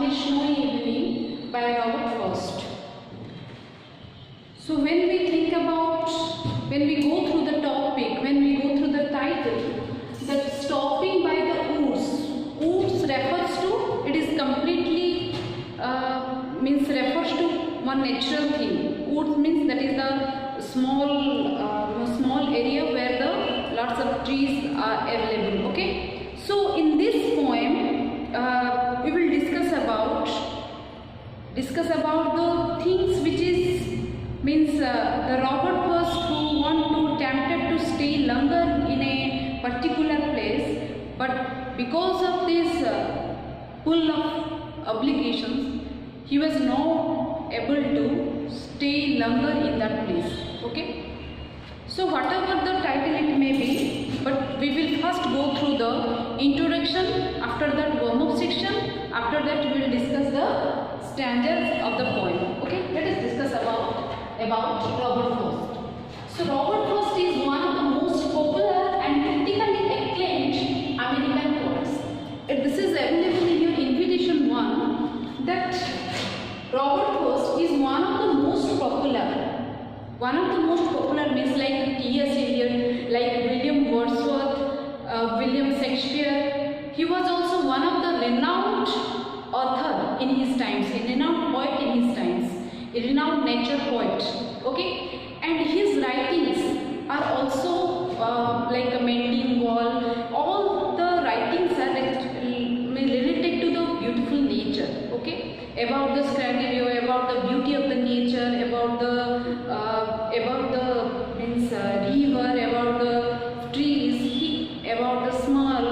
One Snowy Evening by Robert Frost. So when we go through the topic, when we go through the title, that stopping by the woods refers to, it is completely refers to one natural thing. Woods means that is the small area where the lots of trees are available. Okay. So in this poem, we will discuss about the things which is the Robert Frost who tempted to stay longer in a particular place, but because of this pull of obligations, he was not able to stay longer in that place. Okay. So whatever the title it may be, but we will first go through the introduction, after that warm-up section, after that we will discuss the stanzas of the poem. Okay, let us discuss about Robert Frost. So Robert Frost is one of the most popular and critically acclaimed American poets. This is available in your invitation one, that Robert Frost is one of the most popular. One of the most popular means like T.S. Eliot, like William Wordsworth, William Shakespeare. He was also one of the renowned author in his times, a renowned poet in his times, a renowned nature poet. Okay, and his writings are also like a Mending Wall. All the writings are related to the beautiful nature. Okay, about the scenario, about the beauty of the nature, about the river, about the trees, about the small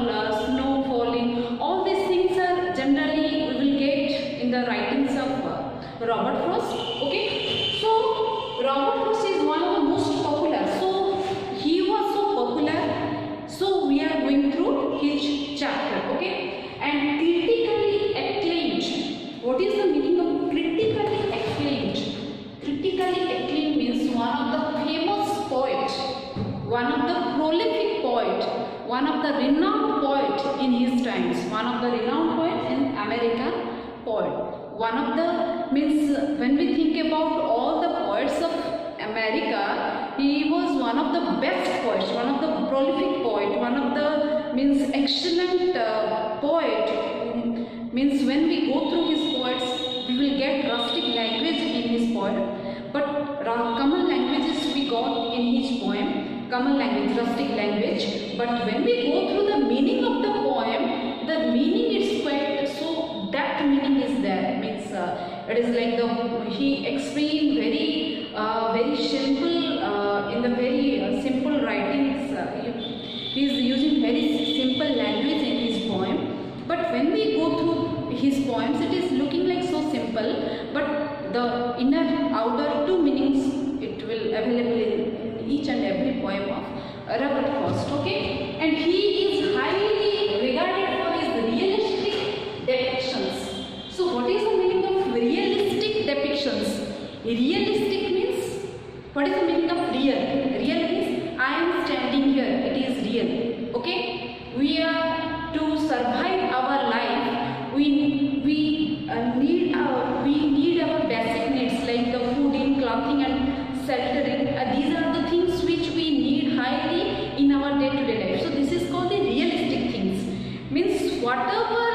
snow falling. All these things are generally we will get in the writings of Robert Frost. Okay, so Robert Frost is one of the most popular. So he was so popular. So we are going through his chapter. Okay, and critically acclaimed. What is the meaning of critically acclaimed? Critically acclaimed means one of the famous poet, one of the prolific poet, one of the renowned poet in his times, one of the renowned poet in American poet. One of the when we think about all the poets of America, he was one of the best poets, one of the prolific poet, one of the excellent poet. When we go through his poets, we will get rustic language in his poem, but common languages we got in his poem, common language, rustic language. But when we go through the meaning of the poem, the meaning is quite so that meaning is there. It is like he explained very simple in the very simple writings. He is using very simple language in his poem. But when we go through his poems, it is looking like so simple, but the inner outer two meanings it will available in each and every poem of Robert Frost. Okay, and he is highly regarded for his realistic depictions. So what is the meaning of realistic depictions? Realistic means, what is the meaning of real? Real means I am standing here, it is real. Okay, we are to survive our life, we need our basic needs like the food, clothing and sheltering. These are the things which we need highly in our day-to-day life. So this is called the realistic things. Means whatever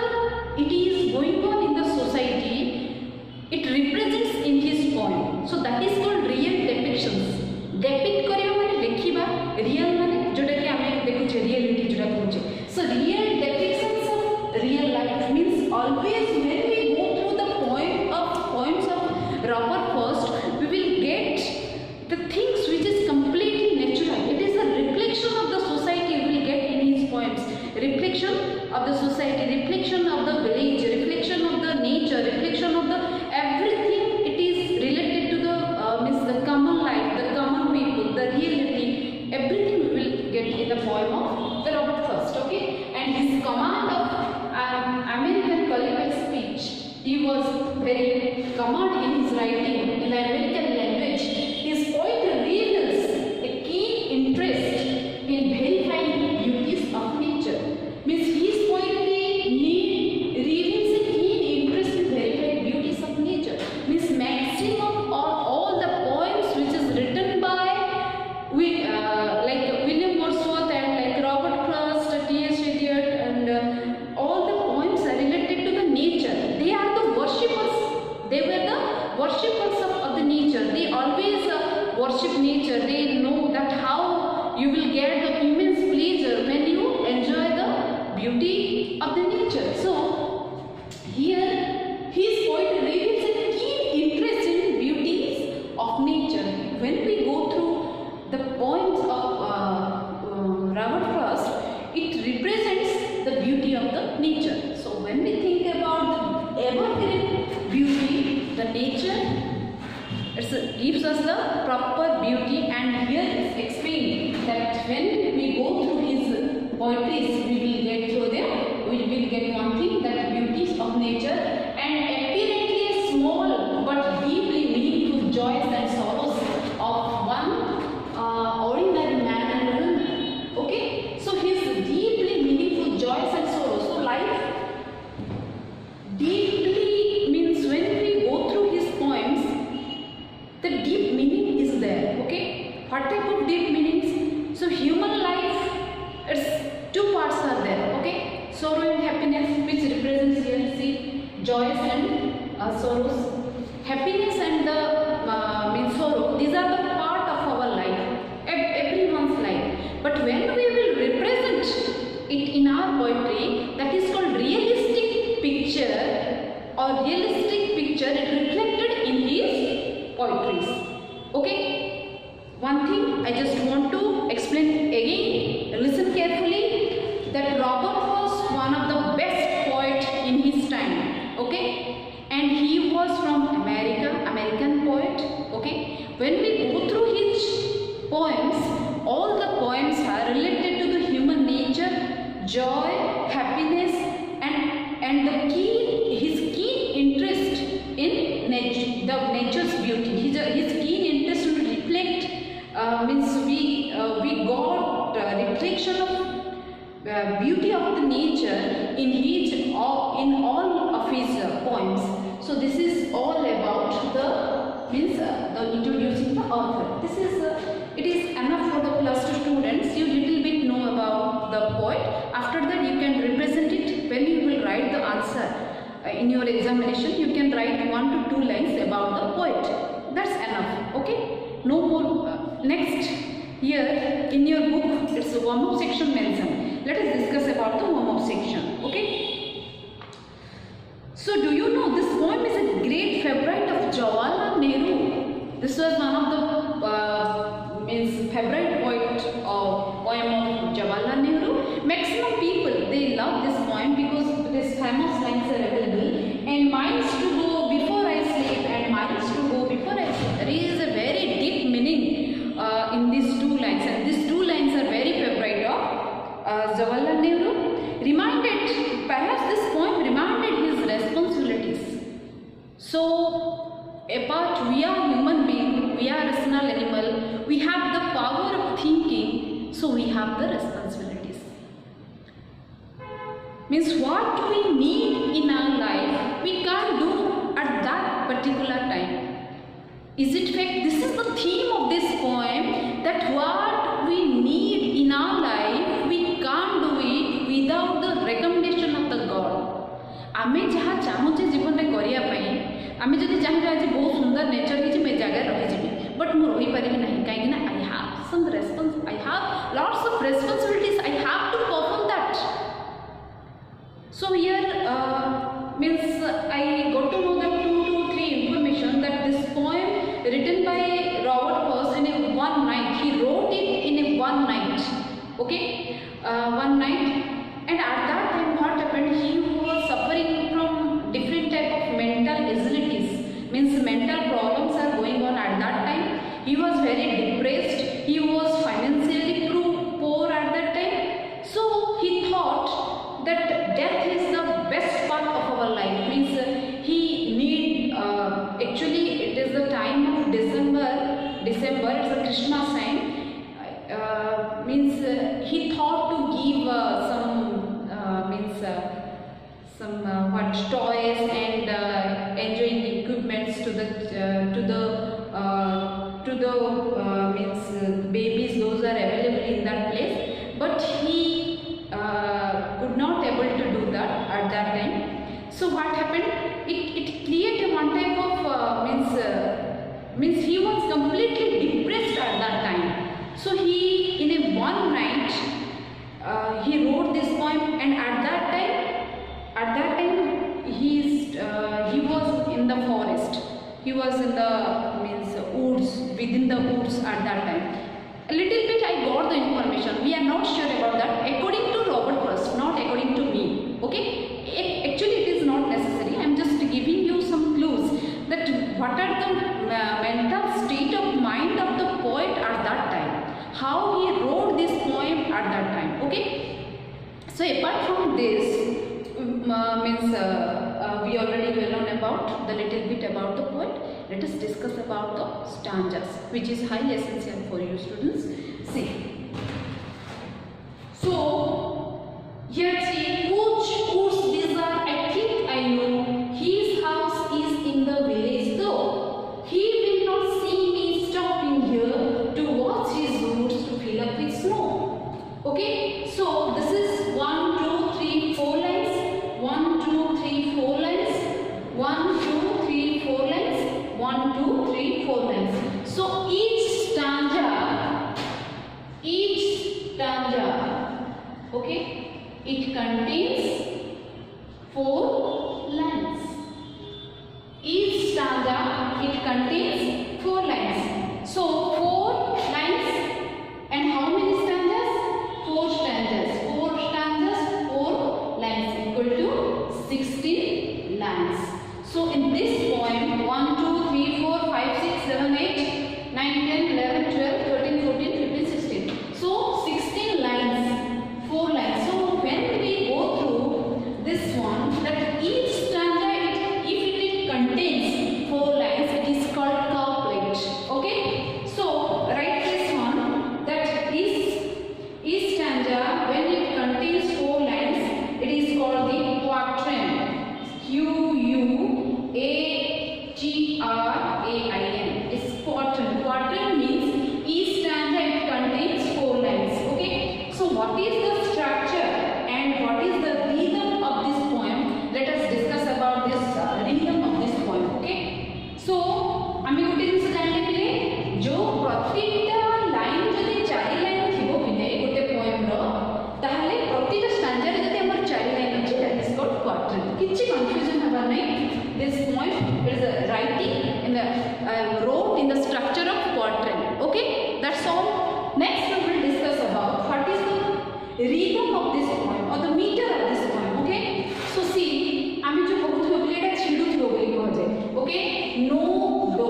it is going on in the society, it represents in his poem. So that is called real depictions. Depict kariba mane lekhiba, real mane joda ki ame dekhuche reality joda kohuche. So real depictions of real life means always when we go through the poems of Robert Frost, we will get the things which is completely natural. It is a reflection of the society we will get in his poems. Reflection of the society, reflection of the village, reflection of the nature, reflection of the everything. It is related to the common life, the common people, the reality. Everything we will get in the poem of the Robert Frost. Okay, and his command of American colloquial speech. He was very command in his writing in the American language. His poetry reveals a keen interest in verifying beauties of nature. Means his poetry reveals a keen interest in worshippers of the nature. They always worship nature. They know that how you will get the immense pleasure when you enjoy the beauty of the nature. So here his poetry reveals a keen interest in beauties of nature. When we go through the poems of Robert Frost, it represents the beauty of the nature. So when we think about the evergreen beauty, the nature, it gives us the proper beauty, and here it's explained that when we go through his poetries, we will get through them, we will get one thing, that beauties of nature and apparently small but deeply meaningful joys and sorrows of one ordinary man and woman. Okay, so his deeply meaningful joys and sorrows. So life deeply means when we go through his poems, the deep meaning is there. Okay, what type of deep meanings? So human life, its two parts are there. Okay, sorrow and happiness, which represents here, see, joys and sorrows. Happiness and the means sorrow, these are the part of our life, everyone's life. But when we will represent it in our poetry, that is called realistic picture or realistic picture, it reflected in his poetries. Okay, one thing I just want to explain again, listen carefully, that Robert was one of the best poet in his time. Okay, and he was from American poet. Okay, when we go through his poems, all the poems are related to the human nature, joy, happiness, and his keen interest in nature, the nature's beauty. His keen interest to reflect means we got reflection of beauty of the nature in all of his poems. So this is all about the introducing the author. This is it is enough for the +2 students. You little bit know about the poet. After that you can represent it when you will write the answer in your examination. You can write 1 to 2 lines about the poet. That's enough. Okay, no more. Next, here in your book it's a warm-up section mentioned. Let us discuss about the warm-up section. Okay, so do you know this poem is a great favorite of Jawaharlal Nehru? This was one of the favorite poem of Jawaharlal Nehru. Maximum people, they love this poem because these famous lines are available. And miles to go before I sleep, and miles to go before I sleep. There is a very deep meaning in these 2 lines, and these 2 lines are very favorite of Jawaharlal Nehru. Perhaps this poem reminded his responsibilities. So, apart, we are human being, we are rational animal, we have the power of thinking, so we have the responsibilities. Means what we need in our life, we can't do at that particular time. Is it fact? This is the theme of this poem, that what we need in our life, we can't do it without the recommendation of the God. आमे जहाँ चाहूचे जीवन में करिया पाई, आमे जदि चाहिए आज बहुत सुंदर नेचर ही मैं जगह रही जी, बट मु रही पारि नहीं कहीं ना I have some I have lots of responsibilities. I have to perform that. So here means I got to know that 2 to 3 information that this poem written by Robert Frost in a one night. He wrote it in a one night. Okay, one night. And at that time, what happened? He was suffering from different type of mental disabilities. Means mental problems are going on at that time. He was very depressed. He was financially poor at that time. So he thought that death is the best part of our life. Means he need actually it is the time of December. It's a Krishna sign. Means he thought to give some toys and enjoying equipments to the babies. Those are available in that place, but he could not able to do that at that time. So what happened? It created one type of one night he wrote this poem, and at that time he was in the forest. He was in the woods, within the woods at that time. A little bit I got the information. We are not sure about that. According to Robert Frost, not according to me. Okay. Actually, it is not necessary. I am just giving you some clues that what are the mental state of mind of the poet at that time. How he wrote this poem at that time. Okay. So apart from this, we already well known about the little bit about the poet. Let us discuss about the stanzas, which is highly essential for you students. See. So here see, whose these are, I think I know. His house is in the village, though he will not see me stopping here to watch his roots to fill up with snow. Okay, so this is 1, 2, 3, 4 lines. 1, 2, 3, 4 lines. 1, 2, 3, 4 lines. 1, 2, 3, 4 lines. So each stanza, okay, it contains 4 lines. Each stanza, it contains 4 lines. So 4 lines, and how many stanzas? 4 stanzas. 4 stanzas, 4 lines equal to 16 lines. So in this poem, 1, 2, 3, 4, 5, 6, 7, 8, 9, 10, 11, 12, 13, 14, 15, 16. So 16 lines, 4 lines. So when we go through this one, that each stanza, if it contains 4 lines, it is called couplet. Okay. So write this one, that each stanza, when it contains 4 lines, it is called the quatrain. Quatrain. It's quatrain. Quatrain means each stanza it contains 4 lines. Okay. So what is the structure and what is the rhythm of this poem? Let us discuss about this rhythm of this poem. Okay. So आमी गोटे जिंस जानले पिले जो प्रतिटा line जदि 4 line थिबो पिले गोटे poem रो ताहले प्रतिटा स्टैंजा रे जदि हमर 4 लाइन अछि दैट इज कॉल्ड क्वाट्रेन. किछि कंफ्यूजन हबा नै. This poem is writing in the wrote in the structure of quatrain. Okay, that's all. Next we will discuss about what is the rhythm of this poem or the meter of this poem. Okay, so see, आमी जो कहथो बोले एटा छिडु थियो बोली कह जाय. Okay, no do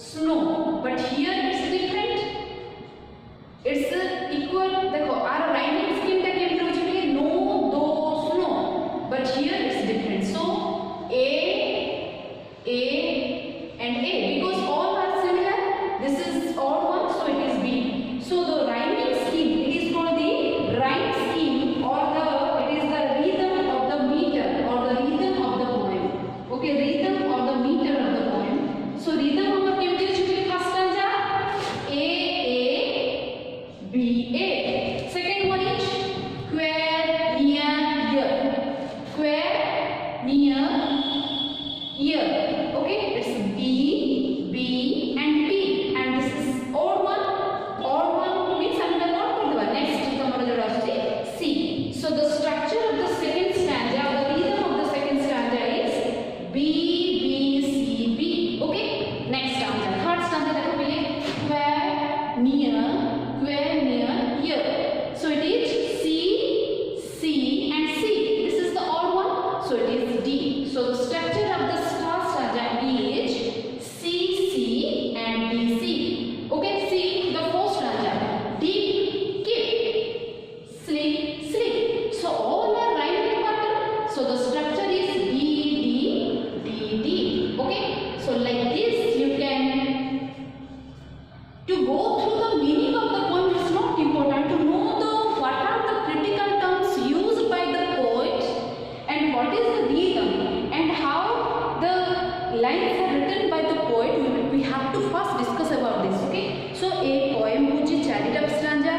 snow, but here it's different. It's equal. देखो our rhyming scheme टा केम रहउछि बोले no do snow, but here it's different. So A and A, because all are similar. This is odd one, so it is B. So the rhyming scheme, it is called the rhyme scheme, or it is the rhythm of the meter or the rhythm of the poem. Okay, rhythm or the meter of the poem. So rhythm of the poem is first stanza A B A. Second one is quare near here. Quare near here. Okay, it's B, B and B, and this is odd one. Odd one means under not put the next tomorrow the rest C. So the structure of the second stanza, the rhythm of the second stanza is B B C B. Okay, next stanza. Third stanza देखो पहले quare near here. So it is C C and C. This is the odd one. So it is D. So the structure of the is C C and D C. Okay, see the first stanza. Deep, keep, sleep, sleep. So all are rhyme pattern. So the structure is D D D D. Okay, so like this you can. To go through the meaning of the poem is not important. To know what are the critical terms used by the poet and what is the rhythm and how the lines are written by the poet, we have to first discuss about this. Okay, so a poem होची चारिटा stanza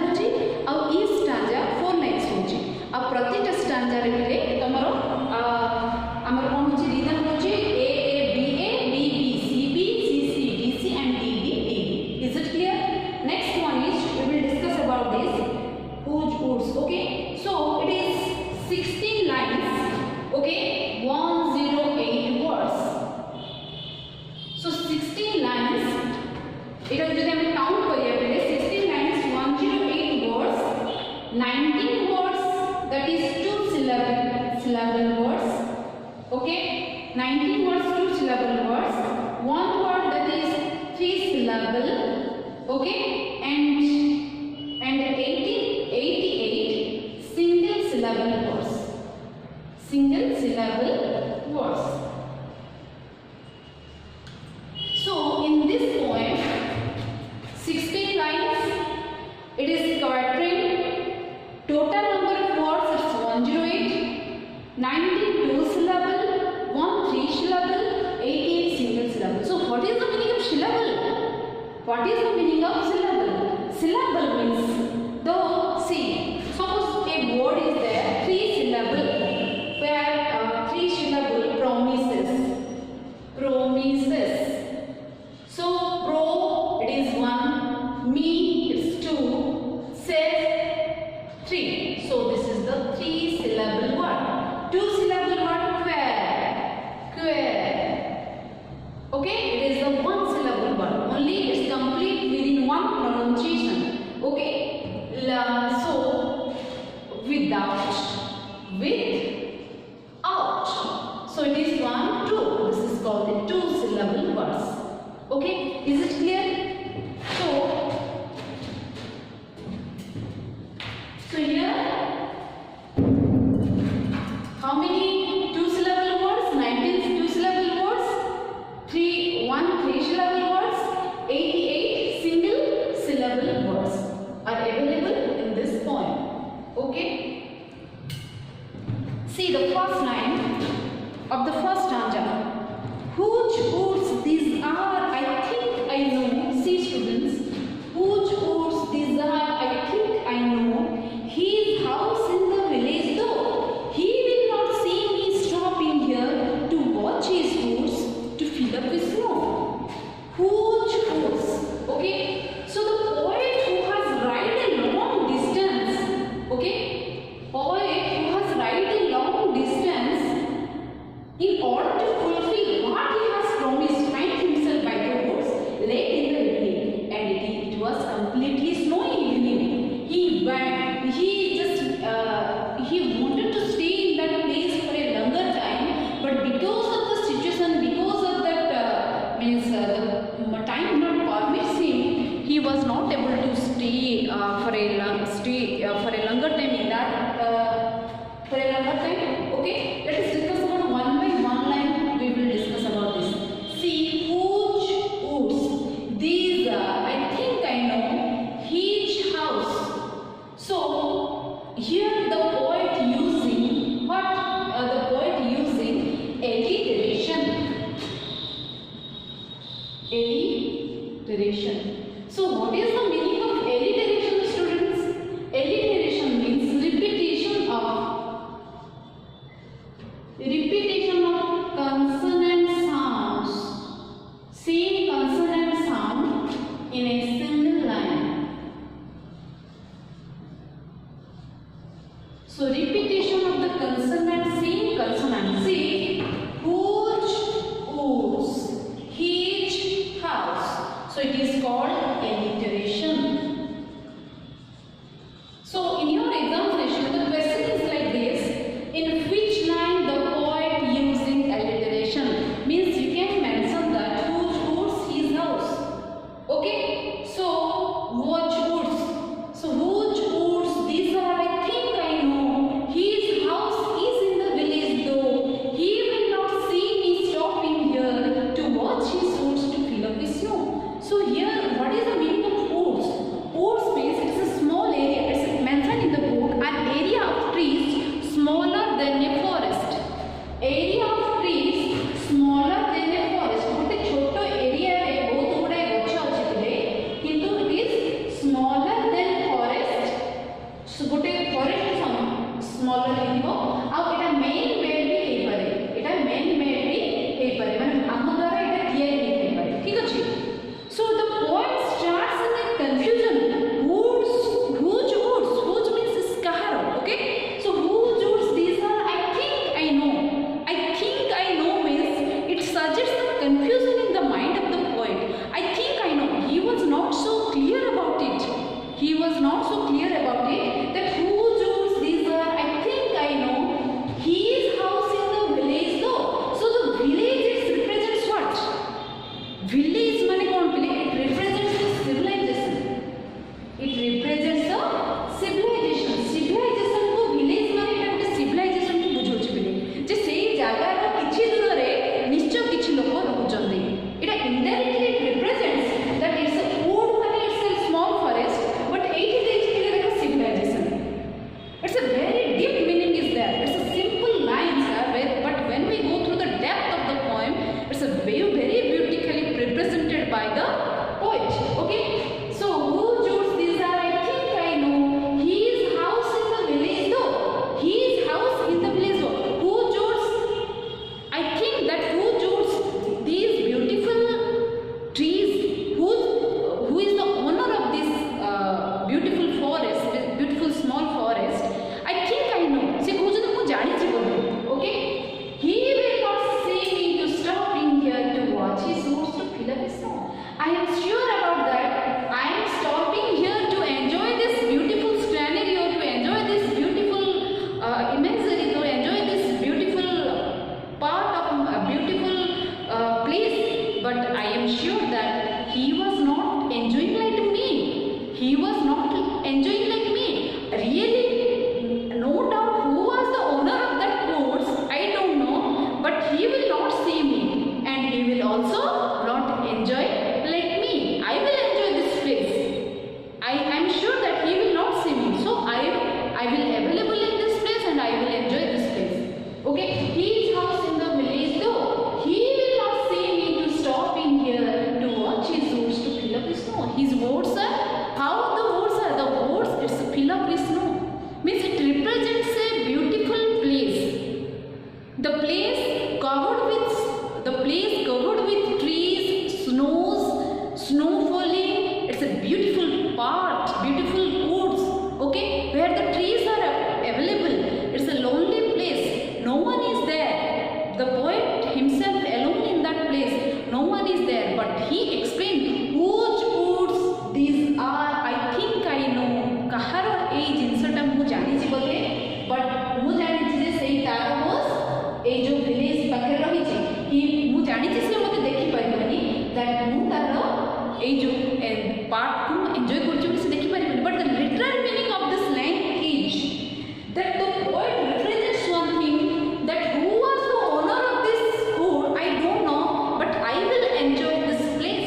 होची आ ई stanza 4 lines होची आ प्रतिटा stanza रे पिले तमरो हमर कोन होची rhythm होची A A B A B B C B C C D C and D D D D. Is it clear? Next one Okay, and 1888 single syllable words. Single syllable words. So in this poem, 16 lines, it is quatrain. Total number of words is 108. 19 two syllable, 1 three syllable, 88 single syllable. So what is the meaning of syllable? What is the meaning of syllable? Syllable means the, see, suppose a word is there, 3 syllable, where 3 syllable promises. Promises. So pro, it is 1, me, it's 2, says 3. So this is the 3 syllable word. 2 syllable word, queer. Queer. Okay, it is the 1 syllable word. Only it's complete within 1 pronunciation. Okay. So without, without. So it is 1, 2. This is called the 2 syllable words. Okay, is it clear? So here, how many 2 syllable words? 19 2 syllable words, 1 3 syllable words, 88 single syllable words are available in this poem. Okay. See the first line of the first stanza. Whose woods these are, I think I know. See students, whose woods these are, I think I know. His house in the village though. He will not see me stopping here to watch his woods to fill up with snow. Whose woods? Okay. So the poet who has ride a long distance. Okay. Poet who has ride a long distance in order to fulfill what he has promised, find himself by the woods late in the evening, and it was completely snowy evening. He wanted to stay in that place for a longer time, but because of the situation, because of that the time not permits him, he was not able to stay for a longer time in that for a longer time. Okay, let us discuss about one by one line. We will discuss about this. See, whose woods these are, I think I know. His house. So here the poet using what? The poet using alliteration. Alliteration. So what is the meaning of alliteration, students? Alliteration means repetition of consonant sounds. Same consonant sound in a single line. So repetition of the consonant, same consonant. See, whose woods, his house. So it is called alliteration. जानी से मत देखी पारिबनी that मु तार ए जो part को enjoy करछु से देखि पारिबनी but the literal meaning of this line is that the poet represents one thing that who was the owner of this food I don't know but I will enjoy this place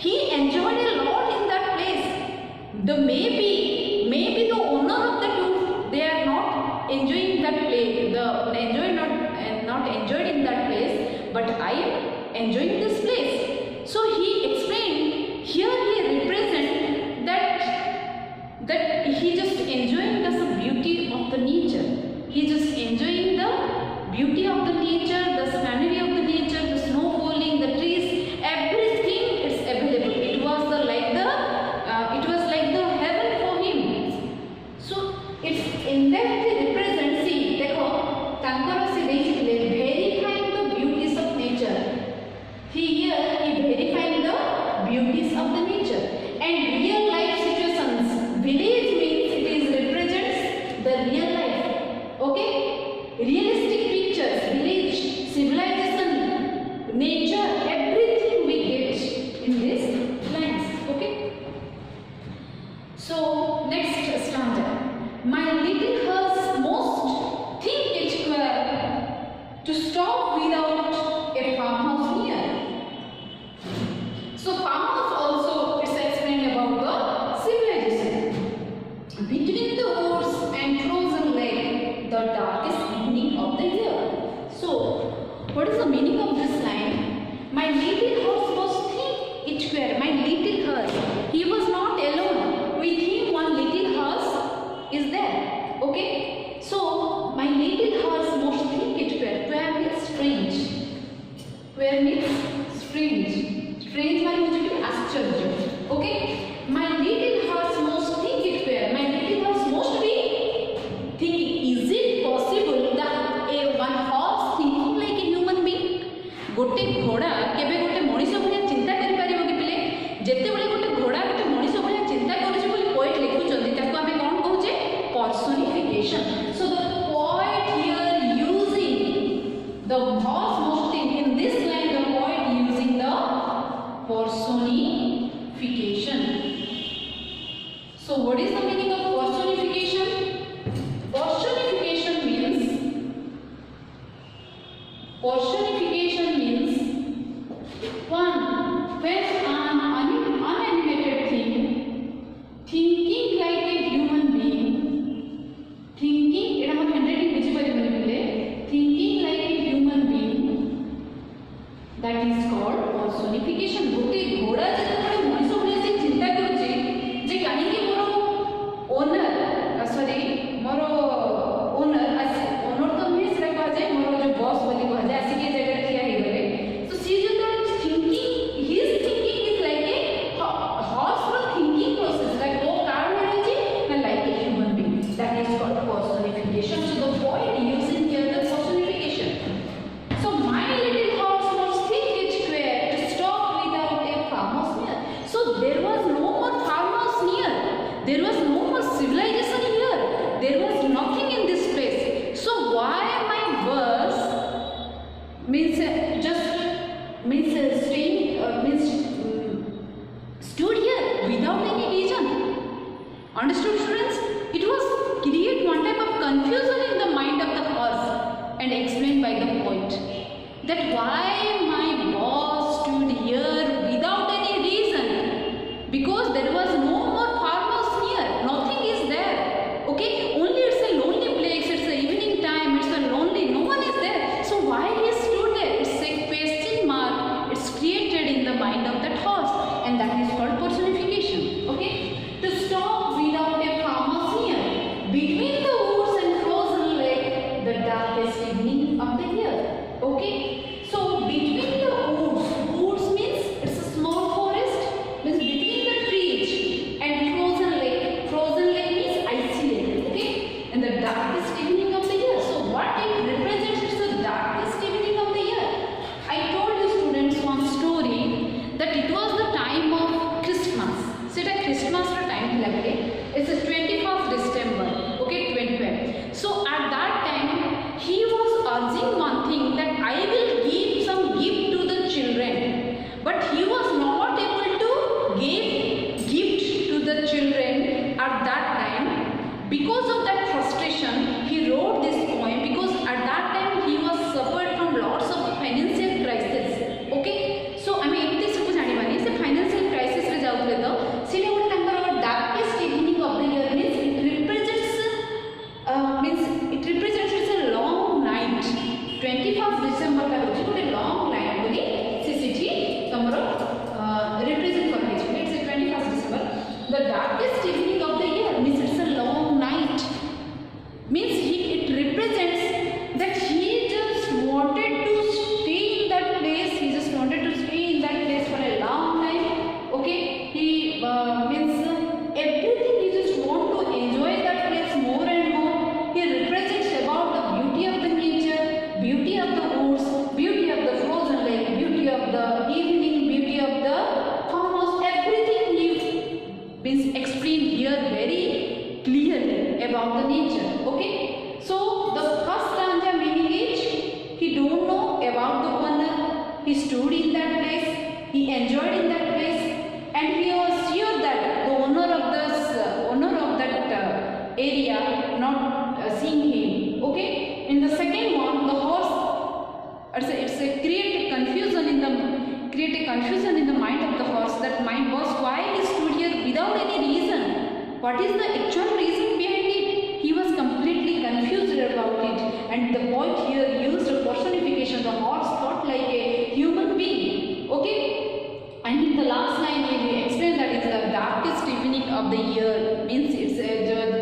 he enjoyed a lot in that place the maybe the owner of the tour they are not enjoying that place the enjoy not enjoyed in that place but I am enjoying this place so he explained here he represent that he just enjoying the beauty of the nature he just enjoying the beauty of the nature the scenery of the nature the snow falling the trees everything is available it was like the heaven for him so it's in that he represent see देखो तांकर से देखिले verifying the beauties of nature here he verifying the beauties of the nature and real life situations village means it is represents the real life okay realistic pictures village civilization nature everything we get in this lines okay so next stanza my little horse most think it square to stop without a farmhouse near so farmhouse also it's explained about the civilization between the woods and frozen lake the darkest evening of the year so what is the meaning of this line my little horse was think it square my little horse he was not alone with him one little horse is there okay so my little horse most think it where means strange where means strange माने मुझे कि आश्चर्य okay my little horse most think it where my little horse most be thinking is it possible that a one horse thinking like a human being गोटे घोड़ा केबे गोटे मनीष भलिया चिंता करि परिबो कि पिले जेते बेले गोटे घोड़ा गोटे मनीष भलिया चिंता करूछि बोली पोएट लिखुचंदी ताको आमे कोन कहूचे personification so the poet here using the horse most thing in this line the poet using the personification so what is the meaning of personification personification means one when an unanimated thing thinking like a human being thinking এটা আমার handwriting বুঝি পারিবনি বলে thinking like a human being that is called personification गोटे घोड़ा जेतेबेले मनीष भलिया से चिंता करूची जे काहेकि मोर ओनर सॉरी मोर ओनर तो नहीं सेटा कह जाए मोर जो बॉस बोली कह जाए आसी के जगह ठिया हे गले तो सी जो thinking his thinking is like a horse for thinking process like वो कार में जी like a human being that is called personification so the poet using here the personification so my little horse was think it square to stop without a farmhouse near so there was no more farmhouse near there was no more civilization here there was nothing in this place so why my bus means staying means stood here without any reason understood students it was create one type of confusion in the mind of the horse and explained by the poet that why my boss stood here without any reason because there was no more farmhouse near nothing is there okay only it's a lonely place it's a evening time it's a lonely no one is there so why he stood there it's a question mark it's created in the mind of that horse and that is called personification okay to stop without a farmhouse near between the woods and frozen lake the darkest evening of the year okay so between the woods means it's a small forest means between the trees and frozen lake means icy lake okay and the darkest evening of the year so what it represents is the darkest evening of the year I told you students one story that it was the time of Christmas that place, he enjoyed in that place, and he was sure that the owner of that area not seeing him. Okay. In the second one, the horse, it's a create a confusion in the mind of the horse. That mind was why he stood here without any reason. What is the actual reason behind it? He was completely confused about it, and the poet here used a personification. The horse thought like a human being. Okay. And in the last line, we explained that it's the darkest evening of the year. Means it's the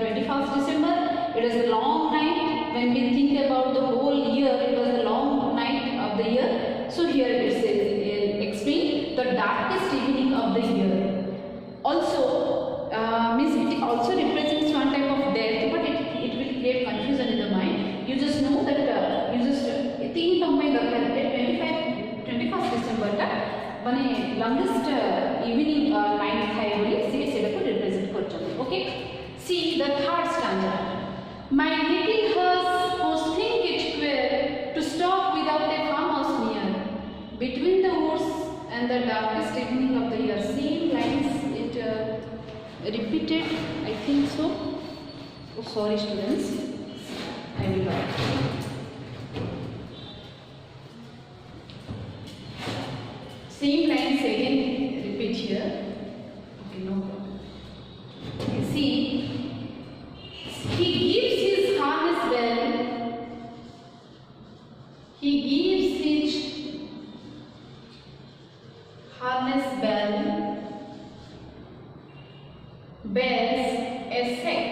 21st December. It is a long night. When we think about the whole year, it was a long night of the year. So here it says, explain the darkest evening of the year. Also, means it also represents one type of death, but it will create confusion in the mind. You just know that you just think of my 21st December one longest evening night thai boli se represent korchhanu. Okay. See the third stanza. My little horse was think it queer to stop without a farmer's near, between the woods and the darkest evening of the year. Same lines it repeated, I think so. Oh, sorry students, I will write. Same lines again repeat here. Okay, no problem. Okay, see, he gives his harness bell. He gives his harness bells a sec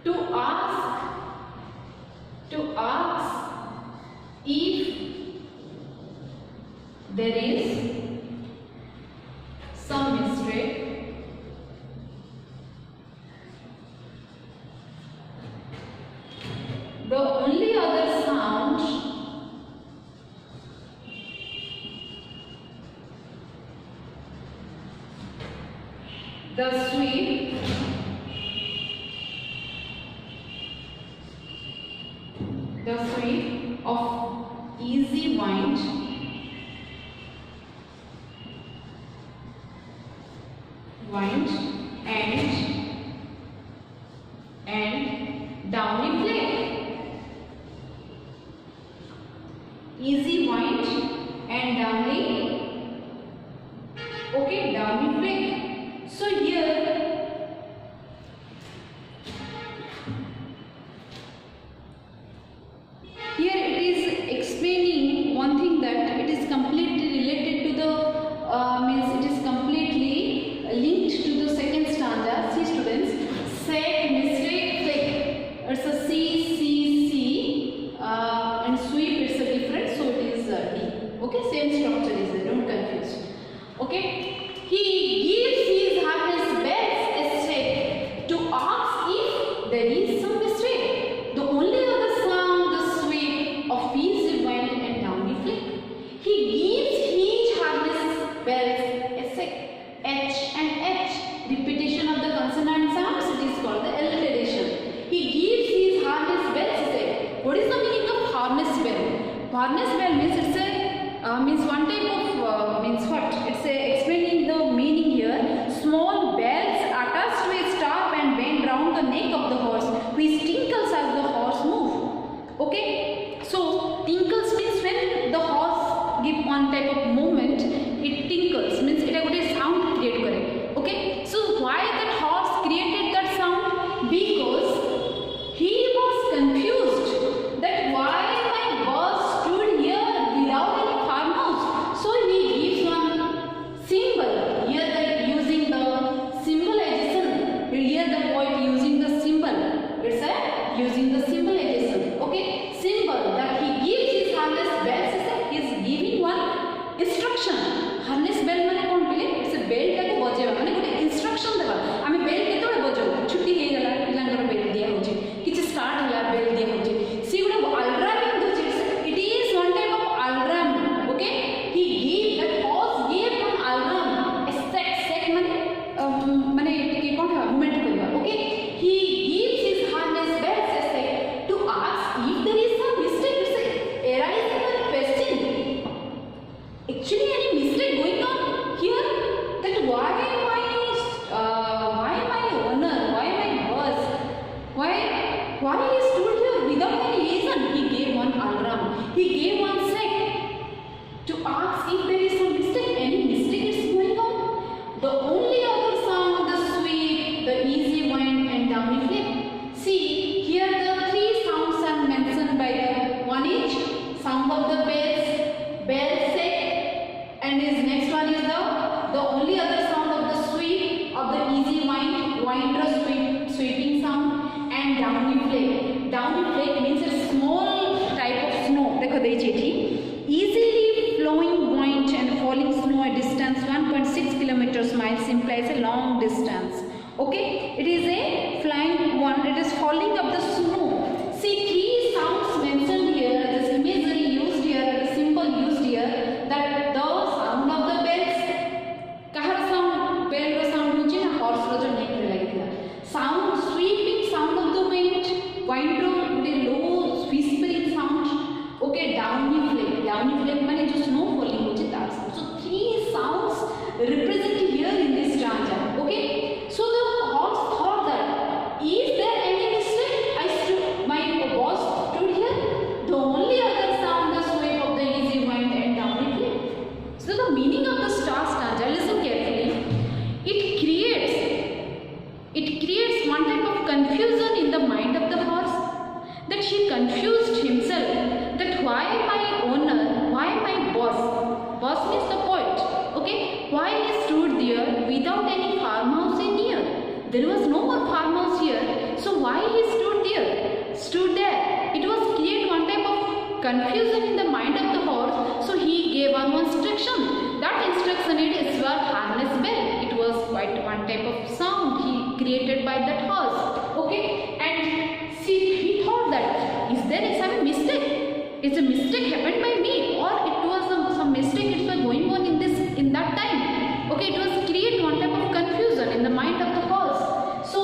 to ask if there is some mistake. The only other sound the sweep of easy wind and downy flake. Easy wind and downy, okay, downy flake. So here it is explaining one thing, that it is completely related to the means it is completely linked to the second stanza. See students, sec, mistake, flake. It's a C and sweep. It's a different, so it is D. Okay, same structure is there. Don't confuse. Okay, he gives his harness bells a sec to ask if there is some mistake. The only other sound, the sweep of easy wind and downy flake. He gives his harness bells a sec. H and H, repetition of the consonant sounds. It is called the alliteration. He gives his harness bells a sec. What is the meaning of harness bell? Harness bell means it's a means one type of means what? It's a explaining the meaning here. Small bells attached to a staff and bend round the neck of the horse, which tinkles as the horse moves. Okay, so tinkles means when the horse give one type of movement, it tinkles, means it a sound create करे. Okay, so why that horse created that sound? Because he was confused that why my bus stood here without any farmhouse. So he gives one symbol here, that using the symbolization. Here the poet using the symbol. It's a using the symbolization. Okay, symbol that he gives his sound of the bells say, and his next one is the only other sound of the sweep of the easy wind sweeping sound, and downy flake. Downy flake means a small type of snow. देखो देखिए easily flowing wind and falling snow at distance 1.6 kilometers miles implies a long distance. Okay, it is a flying one. It is falling up the snow. See, three sounds mentioned here. This imagery used here, the symbol used here. That the sound of the bells. कहर sound, bell रो sound मुझे ना horse रो जो neck रे लगी थी. Sound, sweeping sound of the wind row the low whispering sound. Okay, downy flake. Downy flake माने जो snow falling मुझे that sound. So three sounds represented here in this stanza. Okay, so the horse thought that is there any mistake? My boss stood here. The only other sound the sweep of the easy wind and downy flake. So the meaning of the stanza, listen carefully. It creates one type of confusion in the mind of the horse, that he confused himself that why my owner, why my boss means the poet, okay, why he stood there without any farmhouse near. There was no more farmhouse here, so why he stood there. It was create one type of confusion in the mind of the horse, so he gave one instruction. That instruction is were harness bell. It was quite one type of sound he created by that horse, okay, and see, he thought that is there some mistake? Is a mistake happened by me, or it was some mistake it was going on in that time? Okay, it was create one type of confusion in the mind of the horse. So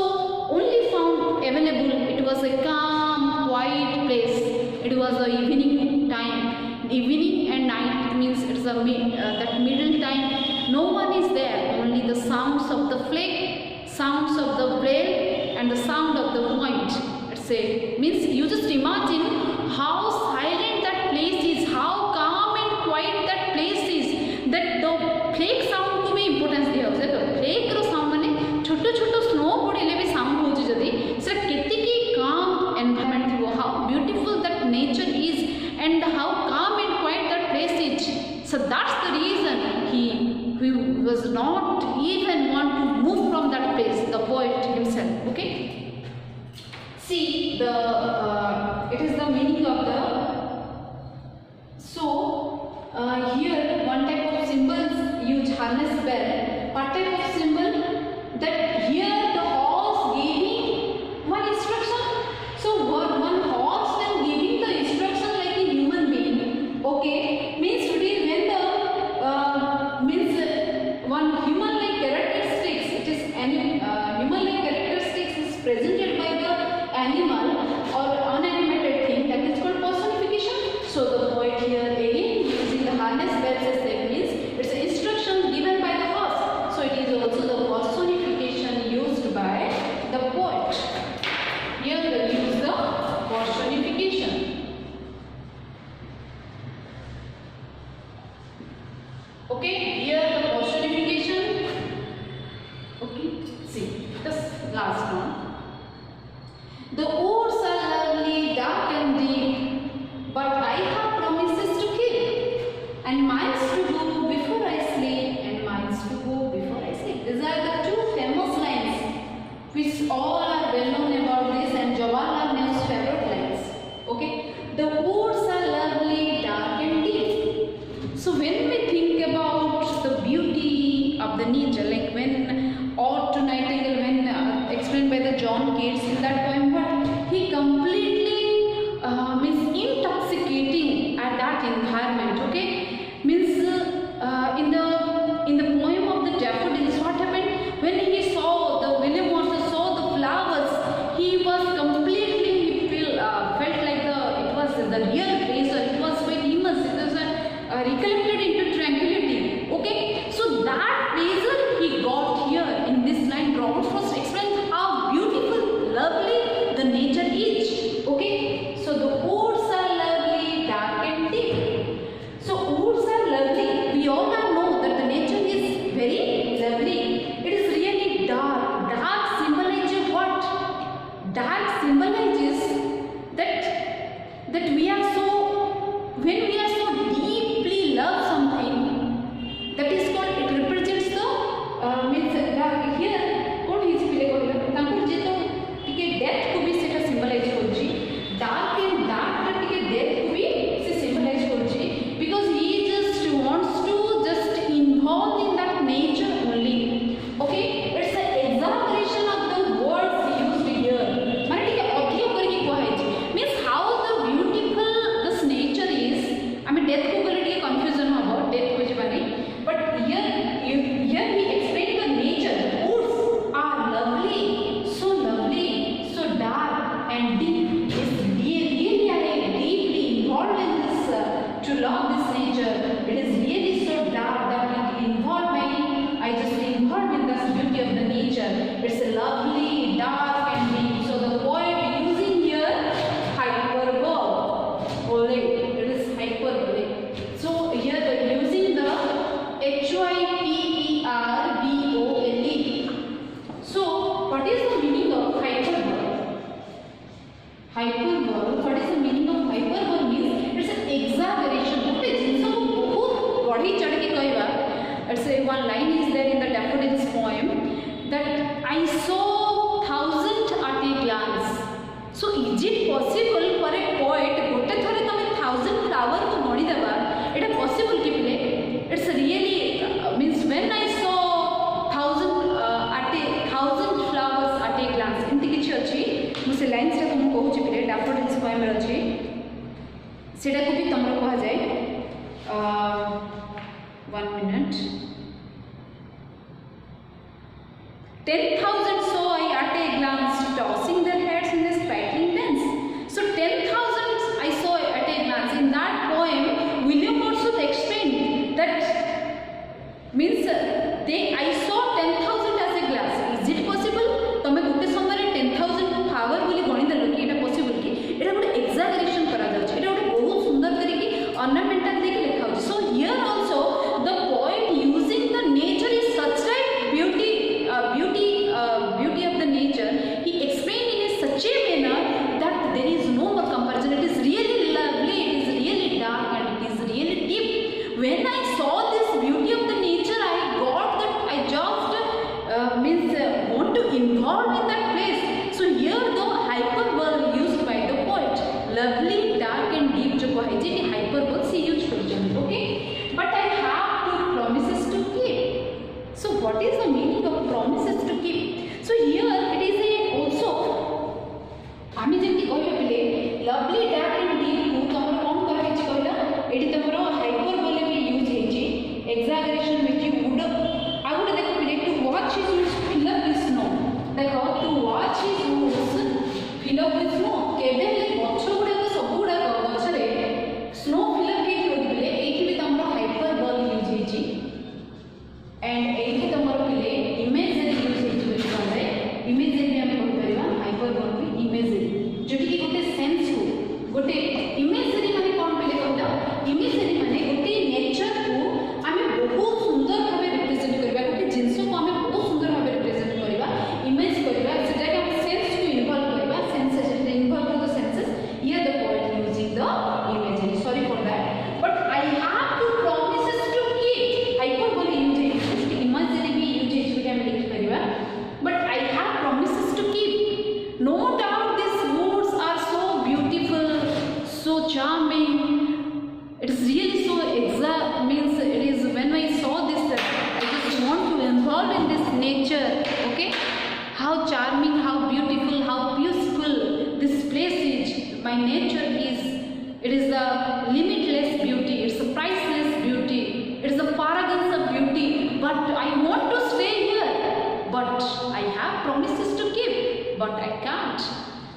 only sound available. It was a calm, quiet place. It was a evening time. Evening and night, it means it's a that middle time. No one is there. Only the sounds of the flake, sounds of the bell, and the sound of the wind. It's a means you just imagine how silent that place is, how calm and quiet that place is. That the flake sound को भी importance दिया होता है. तो flake रो sound माने छोटो छोटो snow पड़े भी sound हो जाती. सर कितनी की calm environment थी वो, how beautiful that nature is and how calm and quiet that place is. So that's the reason he was not even want to move from that place. The poet himself. Okay. See it is the meaning of the. So here one type of symbols use harness bell. What type of symbol? That here the horse giving one instruction. So one horse when giving the instruction like a human being, okay, means it is when the means one human like characteristics. It is any human like characteristics is presented by the animal or unanimated thing, that is called personification. So the poet here again using the harness bells as that means it's an instruction given by the horse. So it is also the personification used by the poet. Here they use the personification. Okay, here the personification. Okay, see this last one. The woods are lovely, dark and deep, but I have promises to keep, and miles to go before I sleep, and miles to go before I sleep. These are the two famous lines, which all are well known about this, and Jawaharlal Nehru's favorite lines. Okay, the woods are lovely, dark and deep. So when we think about the beauty of the nature, like when Ode to Nightingale, when explained by the John Keats in that poem, but he completely means intoxicating at that environment. Okay, means in the poem of the daffodils, what happened when he saw the William Wordsworth saw the flowers, he was completely felt like it was the real pleasure. It was quite immense. It was recollected into tranquility. Okay, so that pleasure he got here in this line. Robert Frost explains how beautiful, lovely the nature is. Okay, so the woods are lovely, dark and deep. I saw thousand at a glance. So is it possible for a poet गोटे थरे तमे thousand flower को गणी देबा एटा possible कि पिले? It's really means when I saw thousand flowers at a glance एंती किछि अछि मु से लाइन्स रे तुम कहू छि पिले डैफोडिल्स पोएम रे अछि सेटा को भी तमरो कहा जाए 1 minute 10,000 saw I at a glance, tossing their heads in a sprightly dance. So 10,000 I saw at a glance. In that poem, William Wordsworth explained that means I saw 10,000 as a glance. Is it possible? तमे गुटे समय 10,000 flower बोली गणी देलो कि एटा possible कि एटा गोटे exaggeration करा जाउछ एटा गोटे बहुत सुंदर करी ornamental देखि लिखा होछ. So here also the poet using the nature is such type beauty of the nature, he explained in such a manner that there is no more comparison. It is really lovely, it is really dark, and it is really deep. When I saw this beauty of the nature, I got that I just want to involve in that place. So here the hyperbole used by the poet, lovely, dark and deep जो कहे जे hyperbole से use करछन. Okay, but I have two promises to keep. So what is the meaning of promises to keep? So here it is a also आमी जेंति कहबे पिले lovely, dark and deep को तमरो कोन करै छि कहला एठी तमरो hyperbole भी यूज हे छि exaggeration which would आगुडे देखो पिले to watch his woods fill up with snow. देखो to watch his woods fill up with snow केबे ले गछ गुडा को सब गुडा गछ रे snow fill up हे छि पिले एठी भी तमरो hyperbole यूज हे छि and एठी तमरो पिले imagery यूज हे छि कहले imagery भी हम कहै परिबा hyperbole भी imagery जोटी कि गोटे सेंस को गोटे imagery माने कोन पिले कहता imagery माने गोटे नेचर को आमे बहुत सुंदर भाबे रिप्रेजेंट करबा गोटे जिंस को आमे बहुत सुंदर भाबे रिप्रेजेंट करबा इमेज करबा सेटा के हम सेंस को इन्वॉल्व करबा senses involve the senses here the poet using the imagery. Sorry for that, but I have two promises to keep. hyperbole use है imagery भी यूज है जो कि हम लिख परिबा but I have promises to keep. No doubt these woods are so beautiful, so charming. It is really so means it is when I saw this I just want to involve in this nature. Okay, how charming, how beautiful, how peaceful this place is. My nature is, it is the limitless beauty, it's the priceless beauty, it is the paragons of beauty, but I want to stay here, but I have promises to keep, but I can't.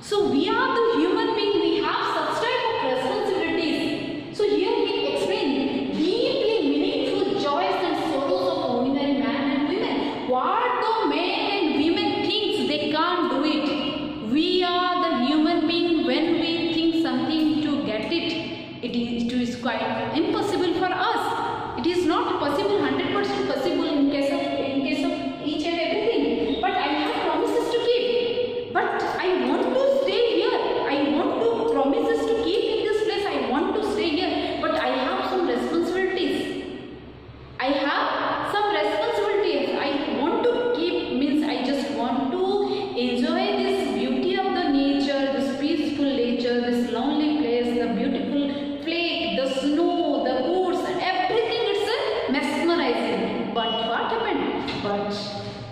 So we are the human being, we have such type of responsibilities. So here he explained deeply meaningful joys and sorrows of ordinary man and women. What the men and women thinks they can't do it, we are the human being. When we think something to get it, it is quite impossible for us. It is not possible, 100% possible in case of each and everything. But I have promises to keep. But I want to stay here. I want to promises to keep in this place. I want to stay here. But I have some responsibilities. I have some responsibilities. I want to keep means I just want to enjoy this beauty of the nature, this peaceful nature, this lonely place, the beautiful flake, the snow, the woods, everything. It's mesmerizing. But what happened? But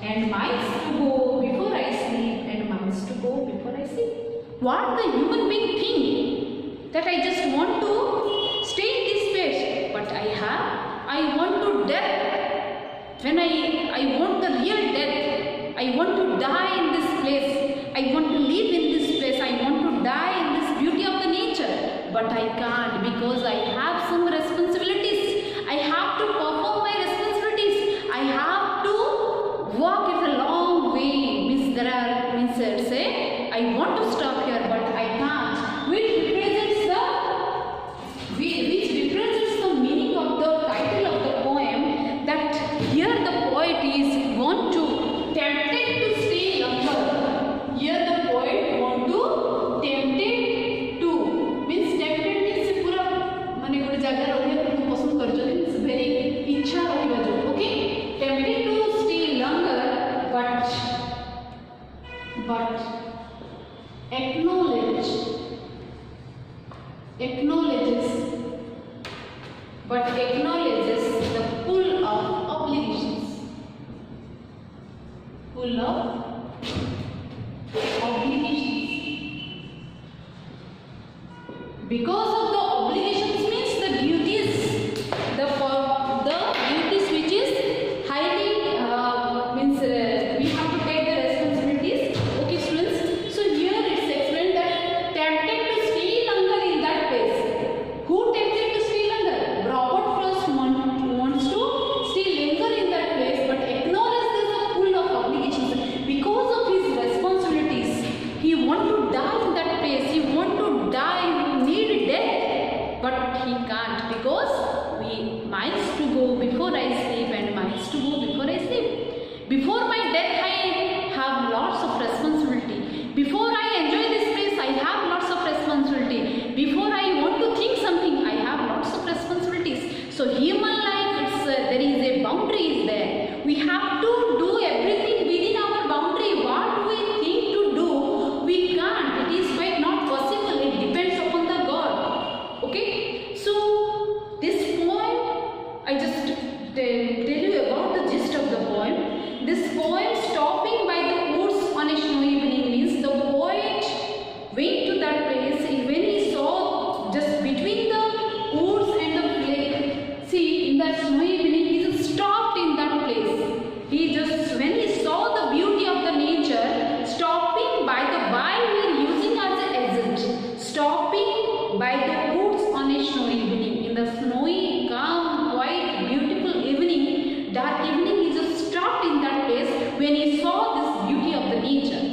and miles to go before I sleep, and miles to go before I sleep. What the human being think that I just want to stay in this place, but I want to death. When I want the real death, I want to die in this place. I want to live in this place. I want to die in this beauty of the nature, but I can't because I have some responsibilities. I have to perform my responsibilities. I have to walk it a long way. Means there are say I want to stop here, but I can't. Which represents the meaning of the title of the poem. That here the poet is want to tempted to stay longer. Here the poet want to tempted to means tempted means पूरा माने गोटे जगह रहबे को पसंद कर जले very इच्छा रहबा जो okay tempted to stay longer but but acknowledges the pull of obligations. Pull of obligations. Because of the obligations means the duties, the duties which is highly means we have to take the responsibilities. Okay, students. So here it's explained that tempted to stay longer in that place. Who tempted to stay longer? Robert Frost wants to stay longer in that place, but acknowledges the pull of obligations because of his responsibilities. He want to die in that place. He want to die. Need death, but he can't because we minds to go before I sleep and minds to go before I sleep. Before my death, I have lots of responsibility. Before I enjoy this place, I have lots of responsibility. Before I want to think something, I have lots of responsibilities. So human life, it's there is a boundary is there. We have to do everything within our boundary. What we think to do, we can't. It is quite not possible. It depends upon the God. Okay. So this poem, I just tell you about the gist of the poem. This poem, stopping by the woods on a snowy evening, means the poet went to that place when he saw just between the woods and the lake. See, in that snowy evening, he just stopped in that place. He just, when he saw the beauty of the nature, stopping by the by, we are using as an exit. Stopping by the woods on a snowy evening. In the snowy, calm, white, beautiful evening, dark evening, he just stopped in that place when he saw this beauty of the nature.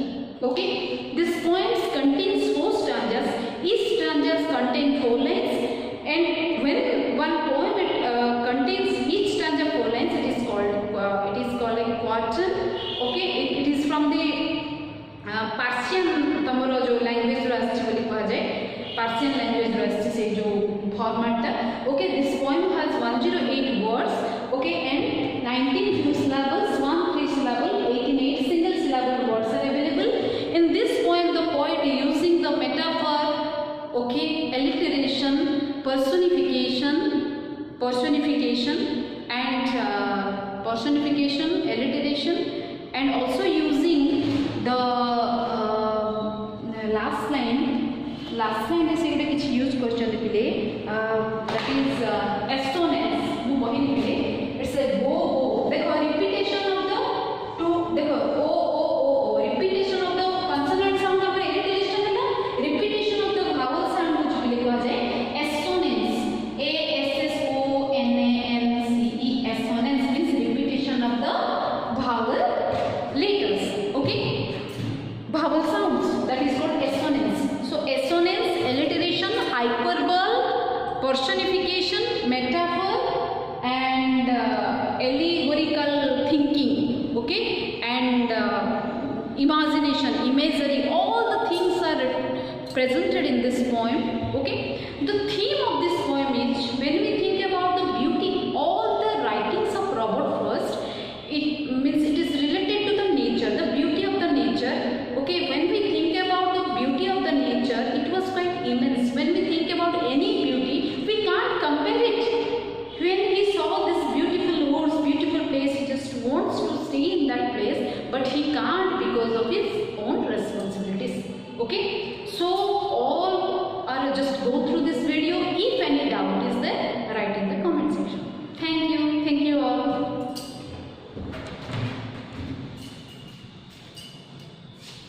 Okay, this poem contains 4 stanzas. Each stanzas contain 4 lines, and when one poem contains each stanza 4 lines, it is called a quatrain. Okay, it is from the Persian तमरो जो language रो आछि बोली कहा जाए, Persian language रो आछि से जो format टा. Okay, this poem has 108 words. Okay, and 19 few syllables, 1 3 syllable, 18 single syllable words are available. In this poem, the poet is using the metaphor, okay, alliteration, personification, alliteration, and also using the last line ऐसे गोटे किसी use करछन पिले, that is assonance मु बहिनी पिले. It's a go देखो repetition of the two, देखो o repetition of the consonant sound of alliteration है ना, repetition of the vowel sound जो पिले कहा जाए assonance, assonance, assonance means repetition of the vowel letters. Okay, vowel sounds, that is called assonance. So assonance, alliteration, hyperbole, personification, metaphor, and allegorical thinking. Okay, and imagination, imagery, all the things are presented in this poem. Okay, the theme of this poem is, when we think about the beauty, all the writings of Robert Frost, it means it is related to the nature, the beauty of the nature. Okay, when we think about the beauty of the nature, it was quite immense. When we think about any beauty, we can't compare it. When he saw this beautiful woods, beautiful place, he just wants to stay in that place, but he can't because of his own responsibilities. Okay, so